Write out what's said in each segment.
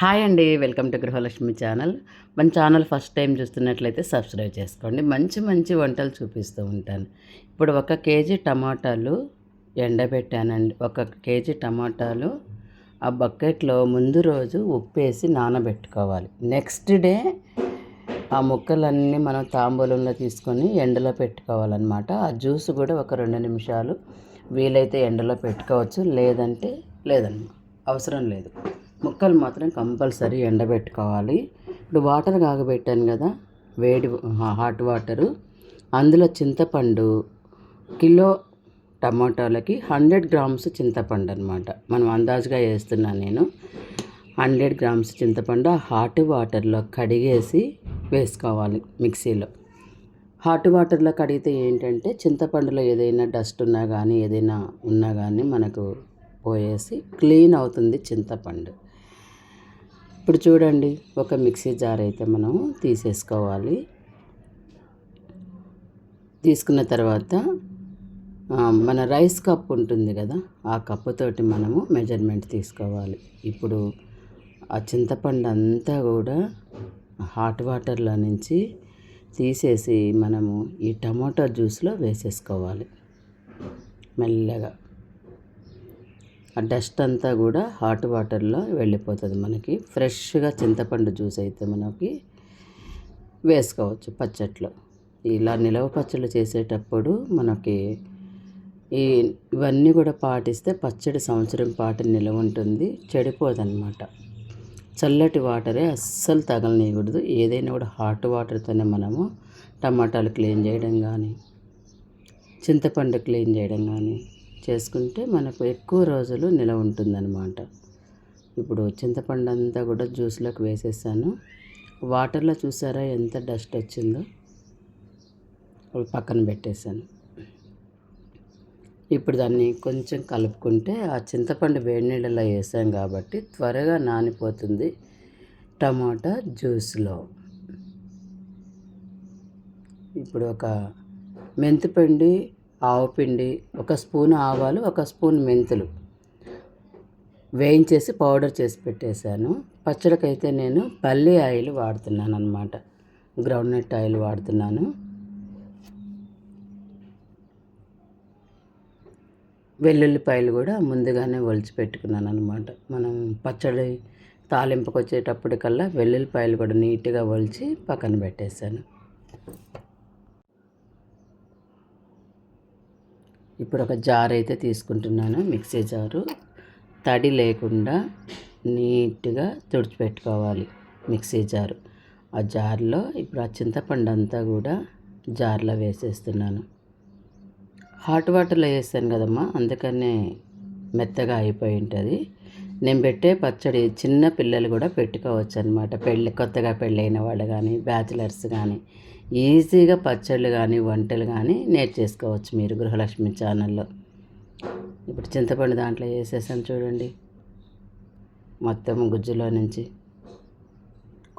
Hi అండి, welcome to Gruhalakshmi channel. మన channel first time చూస్తున్నట్లయితే సబ్స్క్రైబ్ చేసుకోండి. మంచి మంచి వంటలు చూపిస్తూ ఉంటాను. ఇప్పుడు 1 కేజీ టమాటాలు ఎండబెట్టానండి. 1 కేజీ టమాటాలు ఆ బకెట్లో ముందు రోజు ఉప్పేసి నానబెట్టుకోవాలి. నెక్స్ట్ డే ఆ ముక్కలన్నీ మనం తాంబూలంలో తీసుకొని ఎండలో పెట్టుకోవాలన్నమాట. ఆ జ్యూస్ కూడా ఒక 2 నిమిషాలు వీలైతే ఎండలో పెట్టుకోవచ్చు, లేదంటే లేదన్నమాట, అవసరం లేదు. ముక్కలు మాత్రం కంపల్సరీ ఎండబెట్టుకోవాలి. ఇప్పుడు వాటర్ కాగబెట్టాను కదా, వేడి హాట్ వాటరు, అందులో చింతపండు, కిలో టమాటాలకి 100 గ్రామ్స్ చింతపండు అనమాట. మనం అందాజుగా వేస్తున్నాను నేను. 100 గ్రామ్స్ చింతపండు ఆ హాట్ వాటర్లో కడిగేసి వేసుకోవాలి మిక్సీలో. హాట్ వాటర్లో కడిగితే ఏంటంటే చింతపండులో ఏదైనా డస్ట్ ఉన్నా కానీ ఏదైనా ఉన్నా కానీ మనకు పోయేసి క్లీన్ అవుతుంది చింతపండు. ఇప్పుడు చూడండి, ఒక మిక్సీ జార్ అయితే మనం తీసేసుకోవాలి. తీసుకున్న తర్వాత మన రైస్ కప్ ఉంటుంది కదా, ఆ కప్పుతోటి మనము మెజర్మెంట్ తీసుకోవాలి. ఇప్పుడు ఆ చింతపండు అంతా కూడా హాట్ వాటర్లో నుంచి తీసేసి మనము ఈ టమాటా జ్యూస్లో వేసేసుకోవాలి మెల్లగా. ఆ డస్ట్ అంతా కూడా హాట్ వాటర్లో వెళ్ళిపోతుంది. మనకి ఫ్రెష్గా చింతపండు జ్యూస్ అయితే మనకి వేసుకోవచ్చు పచ్చట్లో. ఇలా నిలవ పచ్చళ్ళు చేసేటప్పుడు మనకి ఇవన్నీ కూడా పాటిస్తే పచ్చడి సంవత్సరం పాటు నిలవ ఉంటుంది, చెడిపోదన్నమాట. చల్లటి వాటరే అస్సలు తగలనీయకూడదు. ఏదైనా కూడా హాట్ వాటర్తోనే మనము టమాటాలు క్లీన్ చేయడం కానీ చింతపండు క్లీన్ చేయడం కానీ చేసుకుంటే మనకు ఎక్కువ రోజులు నిలవ ఉంటుందన్నమాట. ఇప్పుడు చింతపండు అంతా కూడా జ్యూస్లోకి వేసేసాను. వాటర్లో చూసారా ఎంత డస్ట్ వచ్చిందో, పక్కన పెట్టేశాను. ఇప్పుడు దాన్ని కొంచెం కలుపుకుంటే, ఆ చింతపండు వేడి నీళ్ళలో వేసాం కాబట్టి త్వరగా నానిపోతుంది టమాటా జ్యూస్లో. ఇప్పుడు ఒక మెంతిపిండి, ఆవపిండి, 1 స్పూన్ ఆవాలు, 1 స్పూన్ మెంతులు వేయించేసి పౌడర్ చేసి పెట్టేశాను. పచ్చడికైతే నేను పల్లి ఆయిల్ వాడుతున్నాను అన్నమాట, గ్రౌండ్నట్ ఆయిల్ వాడుతున్నాను. వెల్లుల్లిపాయలు కూడా ముందుగానే ఒలిచి పెట్టుకున్నాను అన్నమాట. మనం పచ్చడి తాలింపుకి వచ్చేటప్పటికల్లా వెల్లుల్లిపాయలు కూడా నీట్గా ఒలిచి పక్కన పెట్టేశాను. ఇప్పుడు ఒక జార్ అయితే తీసుకుంటున్నాను, మిక్సీ జారు. తడి లేకుండా నీట్గా తుడిచిపెట్టుకోవాలి మిక్సీ జారు. ఆ జార్లో ఇప్పుడు ఆ చింతపండు అంతా కూడా జార్లో వేసేస్తున్నాను. హాట్ వాటర్లో వేసాను కదమ్మా, అందుకనే మెత్తగా అయిపోయి ఉంటుంది. నేను పెట్టే పచ్చడి చిన్న పిల్లలు కూడా పెట్టుకోవచ్చు అనమాట. కొత్తగా పెళ్ళైన వాళ్ళు కానీ, బ్యాచిలర్స్ కానీ ఈజీగా పచ్చళ్ళు కానీ వంటలు కానీ నేర్చేసుకోవచ్చు మీరు గృహలక్ష్మి ఛానల్లో. ఇప్పుడు చింతపండు దాంట్లో వేసేసాను చూడండి, మొత్తం గుజ్జులో నుంచి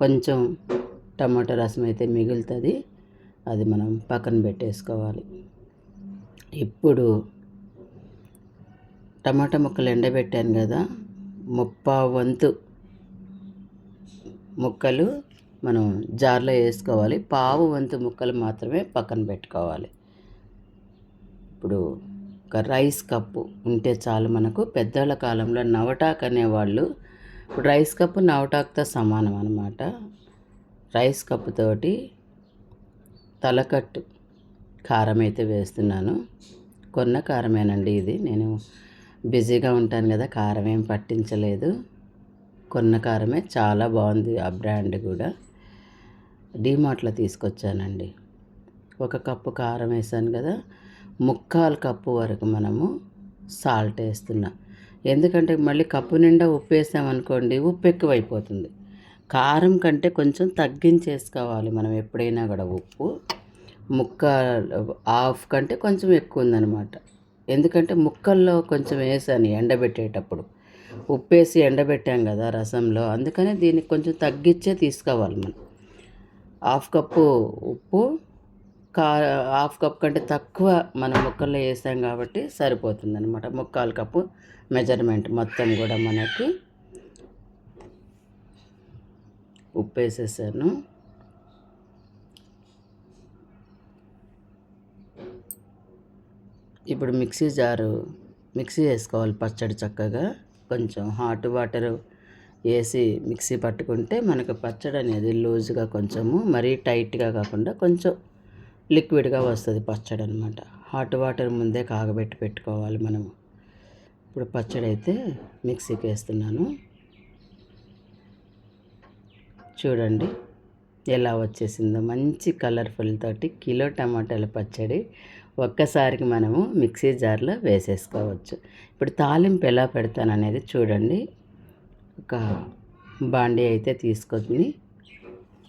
కొంచెం టమాటో రసం అయితే మిగులుతుంది, అది మనం పక్కన పెట్టేసుకోవాలి. ఇప్పుడు టమాటా ముక్కలు ఎండబెట్టాను కదా, 1/2 వంతు ముక్కలు మనం జార్లో వేసుకోవాలి. 1/2 వంతు ముక్కలు మాత్రమే పక్కన పెట్టుకోవాలి. ఇప్పుడు ఒక రైస్ కప్పు ఉంటే చాలు మనకు. పెద్దవాళ్ళ కాలంలో నవటాక్ అనేవాళ్ళు. ఇప్పుడు రైస్ కప్పు నవటాక్తో సమానం అన్నమాట. రైస్ కప్పుతోటి తలకట్టు కారం అయితే వేస్తున్నాను. కొన్న కారమేనండి ఇది, నేను బిజీగా ఉంటాను కదా, కారం ఏం పట్టించలేదు. కొన్న కారమే, చాలా బాగుంది ఆ బ్రాండ్ కూడా. డీమార్ట్లో తీసుకొచ్చానండి. 1 కప్పు కారం వేసాను కదా, 3/4 కప్పు వరకు మనము సాల్ట్ వేస్తున్నా. ఎందుకంటే మళ్ళీ కప్పు నిండా ఉప్పు వేసామనుకోండి, ఉప్పు ఎక్కువైపోతుంది. కారం కంటే కొంచెం తగ్గించేసుకోవాలి మనం ఎప్పుడైనా కూడా. ఉప్పు హాఫ్ కంటే కొంచెం ఎక్కువ ఉందన్నమాట. ఎందుకంటే ముక్కల్లో కొంచెం వేసాను ఎండబెట్టేటప్పుడు, ఉప్పేసి ఎండబెట్టాం కదా రసంలో, అందుకని దీనికి కొంచెం తగ్గించే తీసుకోవాలి మనం. 1/2 కప్పు ఉప్పు, 1/2 కప్ కంటే తక్కువ మనం ముక్కల్లో వేసాం కాబట్టి సరిపోతుంది అనమాట. 3/4 కప్పు మెజర్మెంట్ మొత్తం కూడా మనకి ఉప్పు వేసేసాను. ఇప్పుడు మిక్సీ వేసుకోవాలి పచ్చడి చక్కగా. కొంచెం హాట్ వాటర్ వేసి మిక్సీ పట్టుకుంటే మనకు పచ్చడి అనేది లూజ్గా కొంచెము మరీ టైట్గా కాకుండా కొంచెం లిక్విడ్గా వస్తుంది పచ్చడి అనమాట. హాట్ వాటర్ ముందే కాగబెట్టి పెట్టుకోవాలి మనము. ఇప్పుడు పచ్చడి అయితే మిక్సీకి వేస్తున్నాను. చూడండి ఎలా వచ్చేసిందో, మంచి కలర్ఫుల్ తోటి కిలో టమాటాల పచ్చడి ఒక్కసారికి మనము మిక్సీ జార్లో వేసేసుకోవచ్చు. ఇప్పుడు తాలింపు ఎలా పెడతాను అనేది చూడండి. ఒక బాండీ అయితే తీసుకొని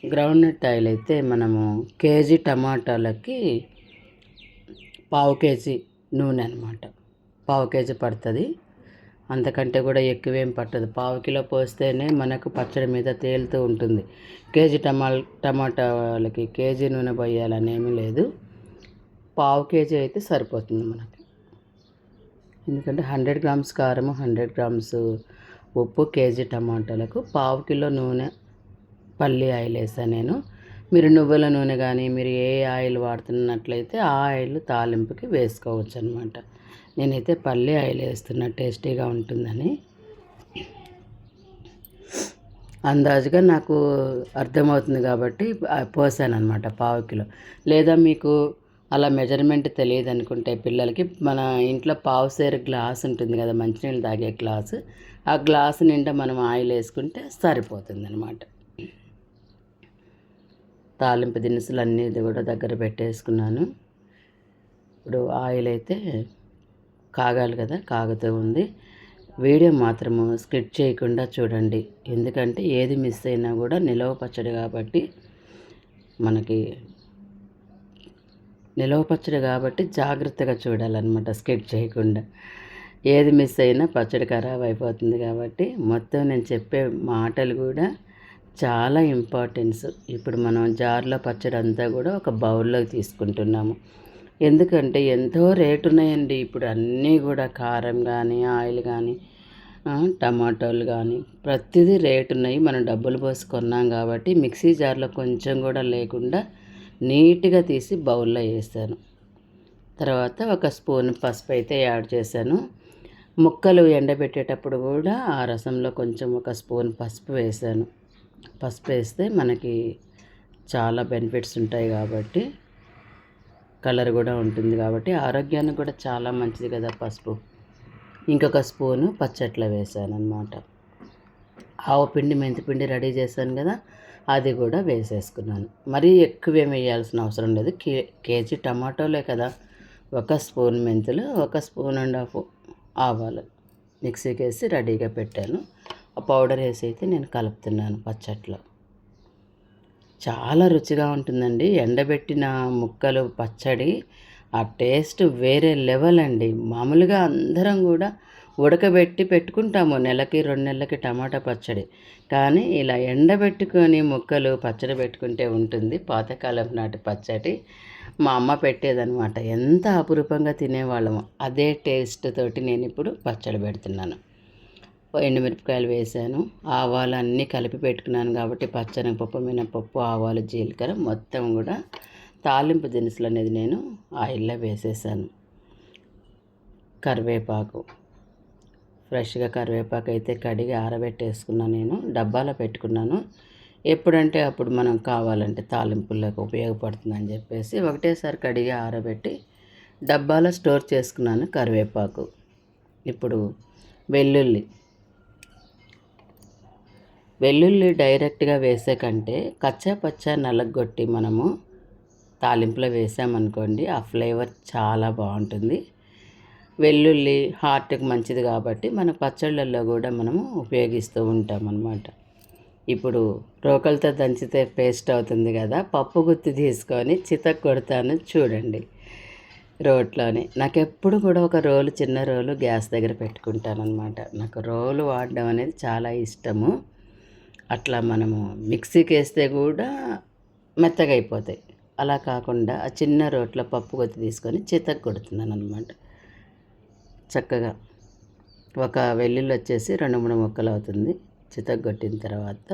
గ్రౌండ్నట్ ఆయిల్ అయితే మనము కేజీ టమాటాలకి పావు కేజీ నూనె అనమాట. పావు కేజీ పడుతుంది, అంతకంటే కూడా ఎక్కువేం పట్టదు. పావు కిలో పోస్తేనే మనకు పచ్చడి మీద తేలుతూ ఉంటుంది. కేజీ టమాటాలకి కేజీ నూనె పోయాలని ఏమీ లేదు. పావు కేజీ అయితే సరిపోతుంది మనకి. ఎందుకంటే 100 గ్రామ్స్ కారము, 100 గ్రామ్స్ ఉప్పు, కేజీ టమాటాలకు పావు కిలో నూనె పల్లి ఆయిల్ వేసాను నేను. మీరు నువ్వుల నూనె కానీ మీరు ఏ ఆయిల్ వాడుతున్నట్లయితే ఆ ఆయిల్ తాలింపుకి వేసుకోవచ్చు అనమాట. నేనైతే పల్లి ఆయిల్ వేస్తున్నా టేస్టీగా ఉంటుందని. అందాజుగా నాకు అర్థమవుతుంది కాబట్టి పోసాను అనమాట పావు కిలో. లేదా మీకు అలా మెజర్మెంట్ తెలియదు అనుకుంటే పిల్లలకి, మన ఇంట్లో పావు సేరు గ్లాస్ ఉంటుంది కదా, మంచినీళ్ళు తాగే గ్లాసు, ఆ గ్లాసు నిండా మనం ఆయిల్ వేసుకుంటే సరిపోతుంది అనమాట. తాలింపు దినుసులు అన్నీ కూడా దగ్గర పెట్టేసుకున్నాను. ఇప్పుడు ఆయిల్ అయితే కాగాలి కదా, కాగుతూ ఉంది. వీడియో మాత్రము స్కిప్ చేయకుండా చూడండి, ఎందుకంటే ఏది మిస్ అయినా కూడా నిలవ పచ్చడి కాబట్టి జాగ్రత్తగా చూడాలన్నమాట, స్కిప్ చేయకుండా. ఏది మిస్ అయినా పచ్చడి ఖరాబ్ అయిపోతుంది కాబట్టి మొత్తం నేను చెప్పే మాటలు కూడా చాలా ఇంపార్టెన్స్. ఇప్పుడు మనం జార్లో పచ్చడి అంతా కూడా ఒక బౌల్లోకి తీసుకుంటున్నాము. ఎందుకంటే ఎంతో రేటు ఉన్నాయండి ఇప్పుడు అన్నీ కూడా. కారం కానీ, ఆయిల్ కానీ, టమాటోలు కానీ ప్రతిదీ రేటు ఉన్నాయి. మనం డబ్బులు పోసి కొన్నాం కాబట్టి మిక్సీ జార్లో కొంచెం కూడా లేకుండా నీట్గా తీసి బౌల్లో వేసాను. తర్వాత ఒక స్పూన్ పసుపు అయితే యాడ్ చేశాను. ముక్కలు ఎండబెట్టేటప్పుడు కూడా ఆ రసంలో కొంచెం ఒక స్పూన్ పసుపు వేసాను. పసుపు వేస్తే మనకి చాలా బెనిఫిట్స్ ఉంటాయి కాబట్టి, కలర్ కూడా ఉంటుంది కాబట్టి, ఆరోగ్యానికి కూడా చాలా మంచిది కదా పసుపు. ఇంకొక స్పూను పచ్చట్లో వేసాను అనమాట. ఆవు పిండి, మెంతిపిండి రెడీ చేశాను కదా, అది కూడా వేసేసుకున్నాను. మరీ ఎక్కువేం వేయాల్సిన అవసరం లేదు. కేజీ టమాటోలే కదా, ఒక స్పూన్ మెంతులు, 1.5 స్పూన్ ఆవాలు మిక్సీకి వేసి రెడీగా పెట్టాను. ఆ పౌడర్ వేసి అయితే నేను కలుపుతున్నాను పచ్చట్లో. చాలా రుచిగా ఉంటుందండి. ఎండబెట్టిన ముక్కలు పచ్చడి ఆ టేస్ట్ వేరే లెవెల్ అండి. మామూలుగా అందరం కూడా ఉడకబెట్టి పెట్టుకుంటాము నెలకి 2 నెలలకి టమాటా పచ్చడి, కానీ ఇలా ఎండబెట్టుకొని ముక్కలు పచ్చడి పెట్టుకుంటే ఉంటుంది పాతకాలం నాటి పచ్చడి. మా అమ్మ పెట్టేదనమాట, ఎంత అపురూపంగా తినేవాళ్ళము. అదే టేస్ట్ తోటి నేను ఇప్పుడు పచ్చడి పెడుతున్నాను. ఎండుమిరపకాయలు వేసాను, ఆవాలు అన్నీ కలిపి పెట్టుకున్నాను కాబట్టి పచ్చనగపప్పు, మినపప్పు, ఆవాలు, జీలకర్ర మొత్తం కూడా తాలింపు దినుసులు అనేది నేను ఆయిల్లో వేసేసాను. కరివేపాకు, ఫ్రెష్గా కరివేపాకు అయితే కడిగి ఆరబెట్టేసుకున్నాను. నేను డబ్బాలో పెట్టుకున్నాను, ఎప్పుడంటే అప్పుడు మనం కావాలంటే తాలింపులకు ఉపయోగపడుతుందని చెప్పేసి ఒకటేసారి కడిగి ఆరబెట్టి డబ్బాలో స్టోర్ చేసుకున్నాను కరివేపాకు. ఇప్పుడు వెల్లుల్లి డైరెక్ట్గా వేసే కంటే కచ్చా పచ్చా నలగొట్టి మనము తాలింపులో వేసామనుకోండి, ఆ ఫ్లేవర్ చాలా బాగుంటుంది. వెల్లుల్లి హార్ట్కి మంచిది కాబట్టి మన పచ్చళ్ళల్లో కూడా మనము ఉపయోగిస్తూ ఉంటాం అన్నమాట. ఇప్పుడు రోకలతో దంచితే పేస్ట్ అవుతుంది కదా, పప్పు గుత్తి తీసుకొని చితక్ కొడతాను చూడండి రోట్లోనే. నాకు ఎప్పుడు కూడా ఒక రోలు, చిన్న రోలు గ్యాస్ దగ్గర పెట్టుకుంటాను అనమాట. నాకు రోలు వాడడం అనేది చాలా ఇష్టము. అట్లా మనము మిక్సీకి వేస్తే కూడా మెత్తగా అయిపోతాయి. అలా కాకుండా ఆ చిన్న రోట్లో పప్పు గుత్తి తీసుకొని చితక్ కొడుతున్నాను అనమాట. చక్కగా ఒక వెల్లుల్లి వచ్చేసి 2-3 ముక్కలు అవుతుంది. చితక్ కొట్టిన తర్వాత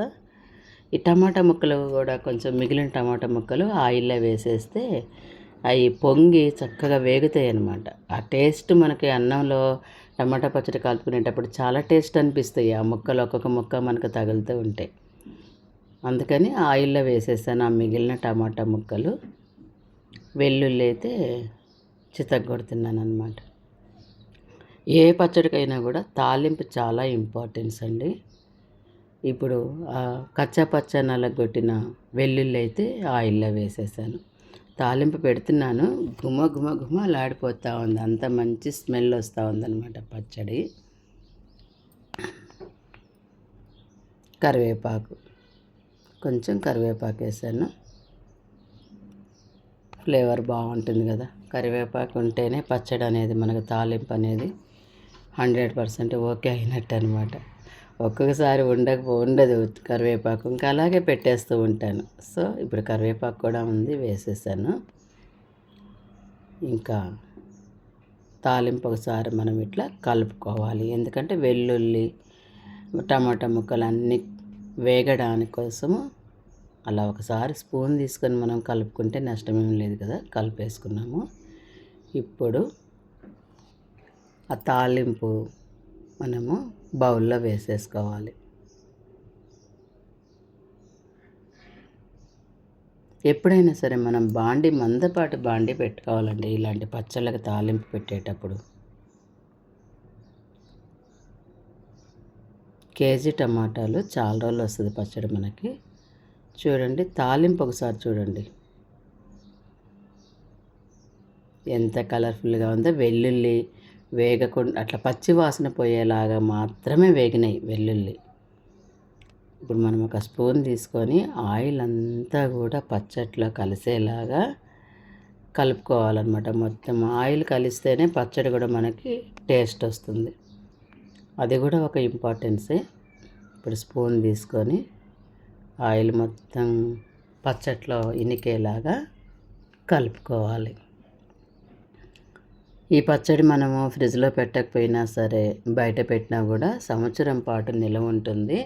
ఈ టమాటా ముక్కలు కూడా కొంచెం మిగిలిన టమాటా ముక్కలు ఆయిల్లో వేసేస్తే అవి పొంగి చక్కగా వేగుతాయి అన్నమాట. ఆ టేస్ట్ మనకి అన్నంలో టమాటా పచ్చడి కలుపుకునేటప్పుడు చాలా టేస్ట్ అనిపిస్తాయి. ఆ ముక్కలు ఒక్కొక్క ముక్క మనకు తగులుతూ ఉంటాయి. అందుకని ఆయిల్లో వేసేసాను ఆ మిగిలిన టమాటా ముక్కలు. వెల్లుల్లి అయితే చితగ్గొడుతున్నాను అన్నమాట. ఏ పచ్చడికైనా కూడా తాలింపు చాలా ఇంపార్టెన్స్ అండి. ఇప్పుడు కచ్చా పచ్చా నలగొట్టిన వెల్లుల్లి అయితే ఆయిల్లో వేసేసాను. తాలింపు పెడుతున్నాను. గుమ గుమ గుమలాడిపోతూ ఉంది. అంత మంచి స్మెల్ వస్తూ ఉందన్నమాట పచ్చడి. కరివేపాకు, కొంచెం కరివేపాకు వేసాను. ఫ్లేవర్ బాగుంటుంది కదా. కరివేపాకు ఉంటేనే పచ్చడి అనేది మనకు తాలింపు అనేది 100% ఓకే అయినట్టు అనమాట. ఒక్కొక్కసారి ఉండదు కరివేపాకు, ఇంకా అలాగే పెట్టేస్తూ ఉంటాను. సో ఇప్పుడు కరివేపాకు కూడా ఉంది, వేసేసాను. ఇంకా తాలింపు ఒకసారి మనం ఇట్లా కలుపుకోవాలి. ఎందుకంటే వెల్లుల్లి టమాటా ముక్కలు అన్నీ వేగడానికి కోసము అలా ఒకసారి స్పూన్ తీసుకొని మనం కలుపుకుంటే నష్టమేం లేదు కదా. కలిపేసుకున్నాము. ఇప్పుడు ఆ తాలింపు మనము బౌల్లో వేసేసుకోవాలి. ఎప్పుడైనా సరే మనం మందపాటి బాండి పెట్టుకోవాలండి ఇలాంటి పచ్చళ్ళకి తాలింపు పెట్టేటప్పుడు. కేజీ టమాటాలు చాలా రోజులు వస్తుంది పచ్చడి మనకి. చూడండి తాలింపు ఒకసారి చూడండి ఎంత కలర్ఫుల్గా ఉందో. వెల్లుల్లి వేగకుండా అట్లా పచ్చి వాసన పోయేలాగా మాత్రమే వేగినాయి వెల్లుల్లి. ఇప్పుడు మనం ఒక స్పూన్ తీసుకొని ఆయిల్ అంతా కూడా పచ్చట్లో కలిసేలాగా కలుపుకోవాలన్నమాట. మొత్తం ఆయిల్ కలిస్తేనే పచ్చడి కూడా మనకి టేస్ట్ వస్తుంది. అది కూడా ఒక ఇంపార్టెన్సే. ఇప్పుడు స్పూన్ తీసుకొని ఆయిల్ మొత్తం పచ్చట్లో ఇనికేలాగా కలుపుకోవాలి. ఈ పచ్చడి మనము ఫ్రిడ్జ్లో పెట్టకపోయినా సరే బయట పెట్టినా కూడా సంవత్సరం పాటు నిల్వ ఉంటుంది.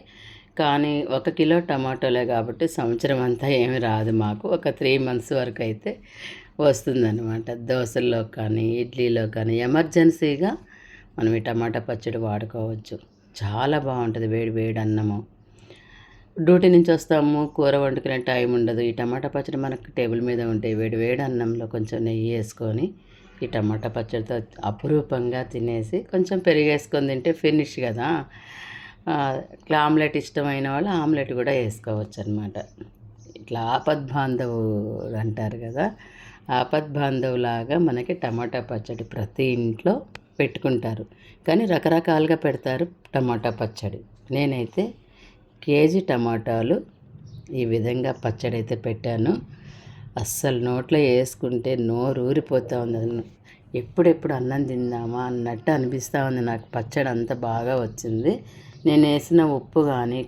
కానీ 1 కిలో టమాటోలే కాబట్టి సంవత్సరం అంతా ఏమి రాదు మాకు. ఒక 3 months వరకు అయితే వస్తుందన్నమాట. దోశల్లో కానీ ఇడ్లీలో కానీ ఎమర్జెన్సీగా మనం ఈ టమాటా పచ్చడి వాడుకోవచ్చు. చాలా బాగుంటుంది వేడి వేడి అన్నము. డ్యూటీ నుంచి వస్తాము, కూర వండుకునే టైం ఉండదు. ఈ టమాటా పచ్చడి మనకు టేబుల్ మీద ఉంటే వేడి వేడి అన్నంలో కొంచెం నెయ్యి వేసుకొని ఈ టమాటా పచ్చడితో అపురూపంగా తినేసి కొంచెం పెరిగేసుకొని తింటే ఫినిష్ కదా. ఇట్లా ఆమ్లెట్ ఇష్టమైన వాళ్ళు ఆమ్లెట్ కూడా వేసుకోవచ్చు అనమాట. ఇట్లా ఆపద్బాంధవు అంటారు కదా. ఆపద్బాంధవులాగా మనకి టమాటా పచ్చడి ప్రతి ఇంట్లో పెట్టుకుంటారు. కానీ రకరకాలుగా పెడతారు టమాటా పచ్చడి. నేనైతే కేజీ టమాటాలు ఈ విధంగా పచ్చడి అయితే పెట్టాను. అస్సలు నోట్లో వేసుకుంటే నోరు ఊరిపోతూ ఉంది. ఎప్పుడెప్పుడు అన్నం తిందామా అన్నట్టు అనిపిస్తూ ఉంది నాకు. పచ్చడి అంత బాగా వచ్చింది. నేను వేసిన ఉప్పు కానీ